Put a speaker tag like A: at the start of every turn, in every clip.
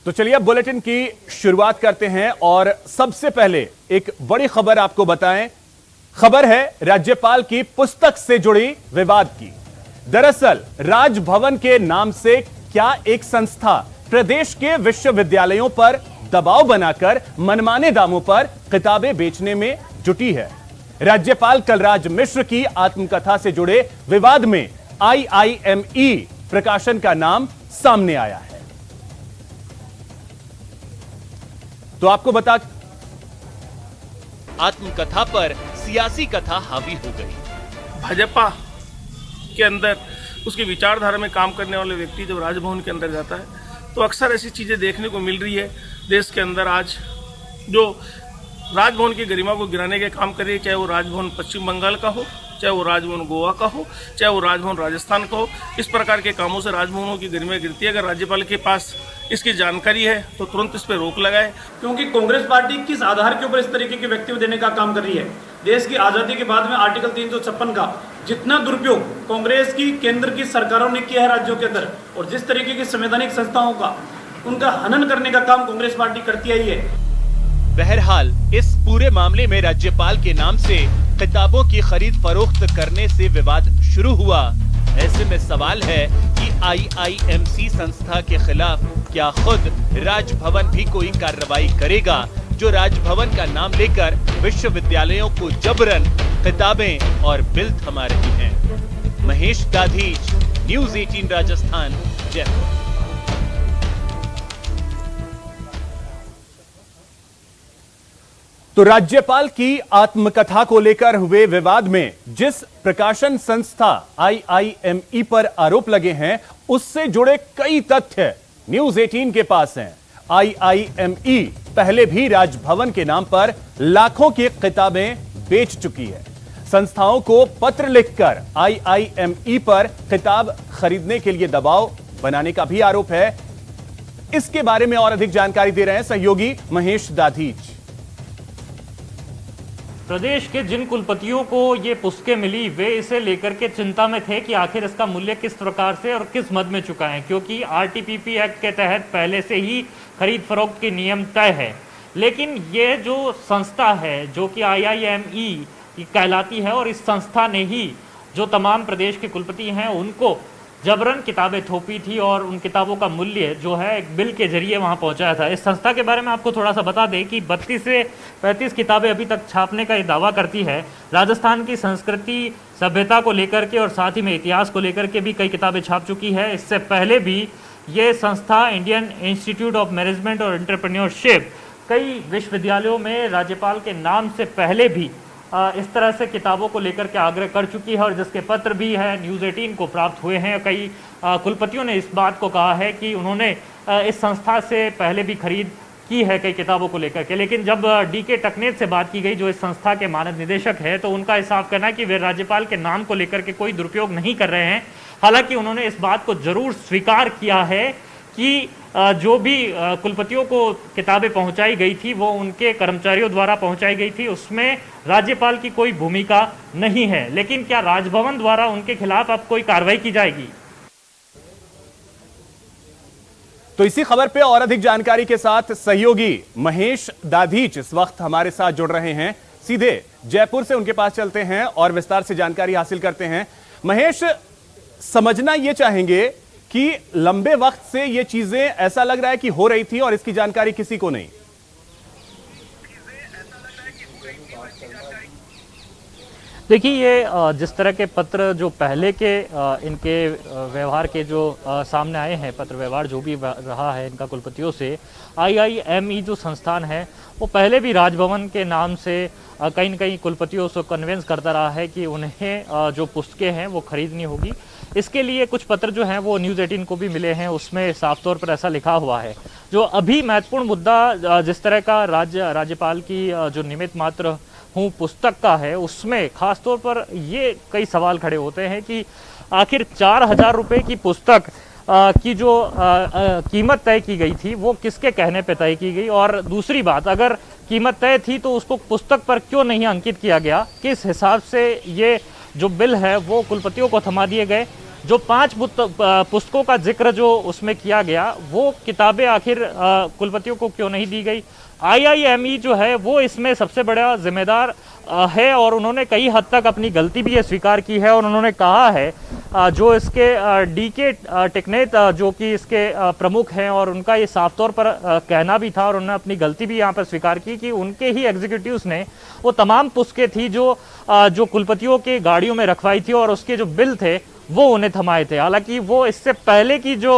A: तो चलिए अब बुलेटिन की शुरुआत करते हैं और सबसे पहले एक बड़ी खबर आपको बताएं। खबर है राज्यपाल की पुस्तक से जुड़ी विवाद की। दरअसल राजभवन के नाम से क्या एक संस्था प्रदेश के विश्वविद्यालयों पर दबाव बनाकर मनमाने दामों पर किताबें बेचने में जुटी है। राज्यपाल कलराज मिश्र की आत्मकथा से जुड़े विवाद में IIME प्रकाशन का नाम सामने आया है। तो आपको बता, आत्मकथा पर सियासी कथा हावी हो गई।
B: भाजपा के अंदर उसकी विचारधारा में काम करने वाले व्यक्ति जब राजभवन के अंदर जाता है तो अक्सर ऐसी चीज़ें देखने को मिल रही है। देश के अंदर आज जो राजभवन की गरिमा को गिराने के काम कर रही है, चाहे वो राजभवन पश्चिम बंगाल का हो, चाहे वो राजभवन गोवा का हो, चाहे वो राजभवन राजस्थान का हो, इस प्रकार के कामों से राजभवनों की गरिमा गिरती है। अगर राज्यपाल के पास इसकी जानकारी है तो तुरंत इस पर रोक लगाए,
C: क्योंकि कांग्रेस पार्टी किस आधार के ऊपर इस तरीके के वक्तव्य देने का काम कर रही है। देश की आज़ादी के बाद में आर्टिकल 356 का जितना दुरुपयोग कांग्रेस की केंद्र की सरकारों ने किया है राज्यों के अंदर, और जिस तरीके की संवैधानिक संस्थाओं का उनका हनन करने का काम कांग्रेस पार्टी करती आई है।
A: बहरहाल इस पूरे मामले में राज्यपाल के नाम से किताबों की खरीद फरोख्त करने से विवाद शुरू हुआ। ऐसे में सवाल है कि IIMC संस्था के खिलाफ क्या खुद राजभवन भी कोई कार्रवाई करेगा, जो राजभवन का नाम लेकर विश्वविद्यालयों को जबरन किताबें और बिल थमा रही हैं। महेश दाधीच, न्यूज़ 18 राजस्थान, जयपुर। तो राज्यपाल की आत्मकथा को लेकर हुए विवाद में जिस प्रकाशन संस्था IIME पर आरोप लगे हैं, उससे जुड़े कई तथ्य न्यूज़ 18 के पास हैं। IIME पहले भी राजभवन के नाम पर लाखों की किताबें बेच चुकी है। संस्थाओं को पत्र लिखकर IIME पर किताब खरीदने के लिए दबाव बनाने का भी आरोप है। इसके बारे में और अधिक जानकारी दे रहे हैं सहयोगी महेश दाधीच।
D: प्रदेश के जिन कुलपतियों को ये पुस्तकें मिली, वे इसे लेकर के चिंता में थे कि आखिर इसका मूल्य किस प्रकार से और किस मद में चुका है, क्योंकि RTPP एक्ट के तहत पहले से ही खरीद फरोख्त के नियम तय है। लेकिन ये जो संस्था है जो कि IIME कहलाती है, और इस संस्था ने ही जो तमाम प्रदेश के कुलपति हैं उनको जबरन किताबें थोपी थी और उन किताबों का मूल्य जो है एक बिल के जरिए वहां पहुंचाया था। इस संस्था के बारे में आपको थोड़ा सा बता दें कि 32 से 35 किताबें अभी तक छापने का ये दावा करती है। राजस्थान की संस्कृति सभ्यता को लेकर के और साथ ही में इतिहास को लेकर के भी कई किताबें छाप चुकी है। इससे पहले भी ये संस्था इंडियन इंस्टीट्यूट ऑफ मैनेजमेंट और एंटरप्रेन्योरशिप कई विश्वविद्यालयों में राज्यपाल के नाम से पहले भी इस तरह से किताबों को लेकर के आग्रह कर चुकी है, और जिसके पत्र भी है न्यूज़ 18 को प्राप्त हुए हैं। कई कुलपतियों ने इस बात को कहा है कि उन्होंने इस संस्था से पहले भी खरीद की है कई किताबों को लेकर के। लेकिन जब DK टकनेत से बात की गई, जो इस संस्था के मानद निदेशक है, तो उनका साफ कहना है कि वे राज्यपाल के नाम को लेकर के कोई दुरुपयोग नहीं कर रहे हैं। हालांकि उन्होंने इस बात को जरूर स्वीकार किया है कि जो भी कुलपतियों को किताबें पहुंचाई गई थी वो उनके कर्मचारियों द्वारा पहुंचाई गई थी, उसमें राज्यपाल की कोई भूमिका नहीं है। लेकिन क्या राजभवन द्वारा उनके खिलाफ अब कोई कार्रवाई की जाएगी?
A: तो इसी खबर पे और अधिक जानकारी के साथ सहयोगी महेश दाधीच इस वक्त हमारे साथ जुड़ रहे हैं। सीधे जयपुर से उनके पास चलते हैं और विस्तार से जानकारी हासिल करते हैं। महेश, समझना यह चाहेंगे कि लंबे वक्त से ये चीजें ऐसा लग रहा है कि हो रही थी और इसकी जानकारी किसी को नहीं।
D: देखिए, ये जिस तरह के पत्र जो पहले के इनके व्यवहार के जो सामने आए हैं, पत्र व्यवहार जो भी रहा है इनका कुलपतियों से, IIME जो संस्थान है वो पहले भी राजभवन के नाम से कहीं न कहीं कुलपतियों से कन्विंस करता रहा है कि उन्हें जो पुस्तकें हैं वो खरीदनी होगी। इसके लिए कुछ पत्र जो हैं वो न्यूज़ 18 को भी मिले हैं, उसमें साफ तौर पर ऐसा लिखा हुआ है। जो अभी महत्वपूर्ण मुद्दा जिस तरह का राज्यपाल की जो निमित्त मात्र हूँ पुस्तक का है, उसमें खास तौर पर ये कई सवाल खड़े होते हैं कि आखिर 4000 रुपये की पुस्तक की जो कीमत तय की गई थी वो किसके कहने पे तय की गई, और दूसरी बात, अगर कीमत तय थी तो उसको पुस्तक पर क्यों नहीं अंकित किया गया, किस हिसाब से ये जो बिल है वो कुलपतियों को थमा दिए गए। जो 5 पुस्तकों का जिक्र जो उसमें किया गया, वो किताबें आखिर कुलपतियों को क्यों नहीं दी गई? IIME जो है वो इसमें सबसे बड़ा जिम्मेदार है और उन्होंने कई हद तक अपनी गलती भी ये स्वीकार की है और उन्होंने कहा है, जो इसके DK टिकनेत जो कि इसके प्रमुख हैं और उनका ये साफ तौर पर कहना भी था और उन्होंने अपनी गलती भी यहाँ पर स्वीकार की कि उनके ही एग्जीक्यूटिव्स ने वो तमाम पुस्तकें थी जो कुलपतियों के गाड़ियों में रखवाई थी और उसके जो बिल थे वो उन्हें थमाए थे। हालांकि वो इससे पहले की जो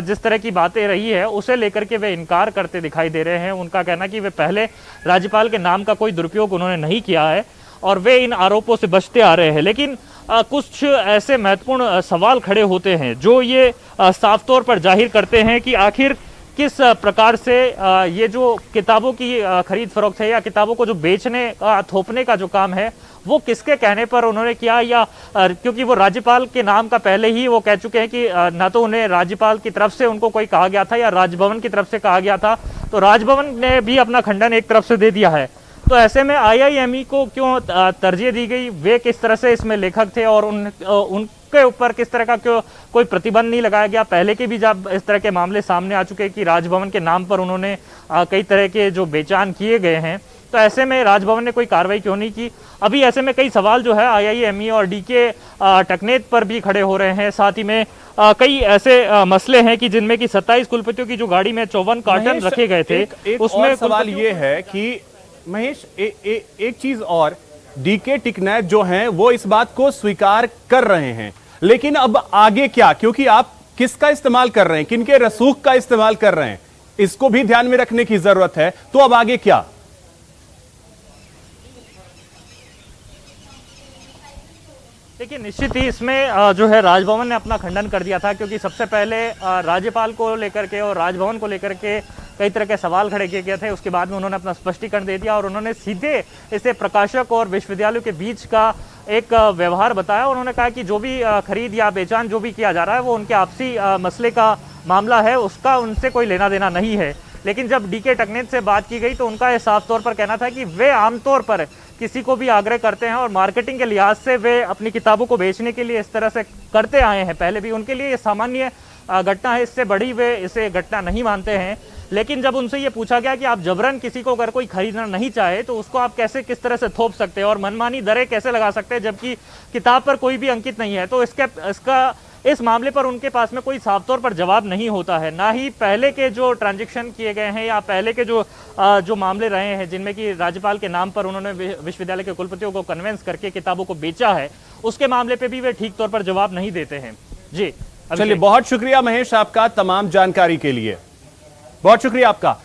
D: जिस तरह की बातें रही है उसे लेकर के वे इनकार करते दिखाई दे रहे हैं। उनका कहना कि वे पहले राज्यपाल के नाम का कोई दुरुपयोग उन्होंने नहीं किया है और वे इन आरोपों से बचते आ रहे हैं। लेकिन कुछ ऐसे महत्वपूर्ण सवाल खड़े होते हैं जो ये साफ तौर पर जाहिर करते हैं कि आखिर किस प्रकार से ये जो किताबों की खरीद फरोख्त है या किताबों को जो बेचने थोपने का जो काम है वो किसके कहने पर उन्होंने किया, या क्योंकि वो राज्यपाल के नाम का पहले ही वो कह चुके हैं कि ना तो उन्हें राज्यपाल की तरफ से उनको कोई कहा गया था या राजभवन की तरफ से कहा गया था, तो राजभवन ने भी अपना खंडन एक तरफ से दे दिया है। तो ऐसे में IIME को क्यों तरजीह दी गई? वे किस तरह से इसमें लेखक थे और उनके ऊपर किस तरह का क्यों कोई प्रतिबंध नहीं लगाया गया? पहले के भी जब इस तरह के मामले सामने आ चुके हैं कि राजभवन के नाम पर उन्होंने कई तरह के जो बेचान किए गए हैं, तो ऐसे में राजभवन ने कोई कार्रवाई क्यों नहीं की? अभी ऐसे में कई सवाल जो है IIME और DK टिकनेत पर भी खड़े हो रहे हैं। साथ ही में कई ऐसे मसले हैं कि जिनमें कि 27 कुलपतियों की जो गाड़ी में 54 कार्टन रखे गए थे,
A: उसमें सवाल ये है कि महेश एक चीज और, DK टिकनेत जो हैं वो इस बात को स्वीकार कर रहे हैं, लेकिन अब आगे क्या? क्योंकि आप किसका इस्तेमाल कर रहे हैं, किनके रसूख का इस्तेमाल कर रहे हैं, इसको भी ध्यान में रखने की जरूरत है। तो अब आगे क्या?
D: देखिए, निश्चित ही इसमें जो है राजभवन ने अपना खंडन कर दिया था, क्योंकि सबसे पहले राज्यपाल को लेकर के और राजभवन को लेकर के कई तरह के सवाल खड़े किए गए थे। उसके बाद में उन्होंने अपना स्पष्टीकरण दे दिया और उन्होंने सीधे इसे प्रकाशक और विश्वविद्यालयों के बीच का एक व्यवहार बताया। उन्होंने कहा कि जो भी खरीद या बेचान जो भी किया जा रहा है वो उनके आपसी मसले का मामला है, उसका उनसे कोई लेना देना नहीं है। लेकिन जब DK टिकनेत से बात की गई तो उनका यह साफ तौर पर कहना था कि वे आमतौर पर किसी को भी आग्रह करते हैं और मार्केटिंग के लिहाज से वे अपनी किताबों को बेचने के लिए इस तरह से करते आए हैं, पहले भी। उनके लिए ये सामान्य घटना है, इससे बड़ी वे इसे घटना नहीं मानते हैं। लेकिन जब उनसे ये पूछा गया कि आप जबरन किसी को अगर कोई खरीदना नहीं चाहे तो उसको आप कैसे किस तरह से थोप सकते हैं और मनमानी दरें कैसे लगा सकते हैं जबकि किताब पर कोई भी अंकित नहीं है, तो इस मामले पर उनके पास में कोई साफ तौर पर जवाब नहीं होता है। ना ही पहले के जो ट्रांजैक्शन किए गए हैं या पहले के जो मामले रहे हैं जिनमें कि राज्यपाल के नाम पर उन्होंने विश्वविद्यालय के कुलपतियों को कन्वेंस करके किताबों को बेचा है, उसके मामले पे भी वे ठीक तौर पर जवाब नहीं देते हैं। जी,
A: चलिए, बहुत शुक्रिया महेश आपका तमाम जानकारी के लिए, बहुत शुक्रिया आपका।